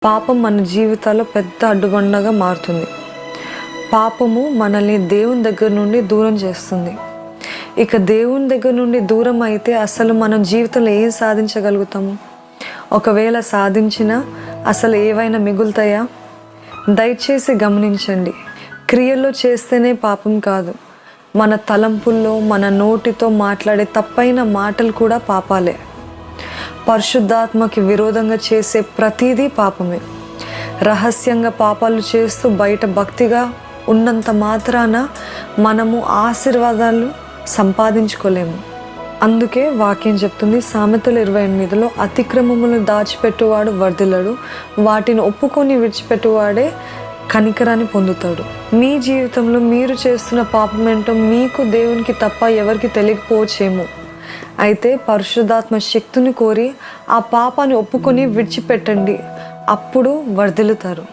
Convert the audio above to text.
పాపం మన జీవితాల్లో పెద్ద అడ్డుబండగా మారుతుంది. పాపము మనల్ని దేవుని దగ్గర నుండి దూరం చేస్తుంది. ఇక దేవుని దగ్గర నుండి దూరం అయితే అసలు మనం జీవితంలో ఏం సాధించగలుగుతాము? ఒకవేళ సాధించినా అసలు ఏవైనా మిగులుతాయా? దయచేసి గమనించండి, క్రియల్లో చేస్తేనే పాపం కాదు, మన తలంపుల్లో మన నోటితో మాట్లాడే తప్పైన మాటలు కూడా పాపాలే. పరిశుద్ధాత్మకి విరోధంగా చేసే ప్రతిదీ పాపమే. రహస్యంగా పాపాలు చేస్తూ బయట భక్తిగా ఉన్నంత మాత్రాన మనము ఆశీర్వాదాలు సంపాదించుకోలేము. అందుకే వాక్యం చెప్తుంది, సామెతలు 28లో అతిక్రమములను దాచిపెట్టువాడు వర్ధిల్లడు, వాటిని ఒప్పుకొని విడిచిపెట్టువాడే కనికరాన్ని పొందుతాడు. మీ జీవితంలో మీరు చేస్తున్న పాపం ఏంటో మీకు దేవునికి తప్ప ఎవరికి తెలియకపోవచ్చేమో. అయితే పరిశుద్ధాత్మ శక్తిని కోరి ఆ పాపాన్ని ఒప్పుకొని విడిచిపెట్టండి, అప్పుడు వర్ధిల్లుతారు.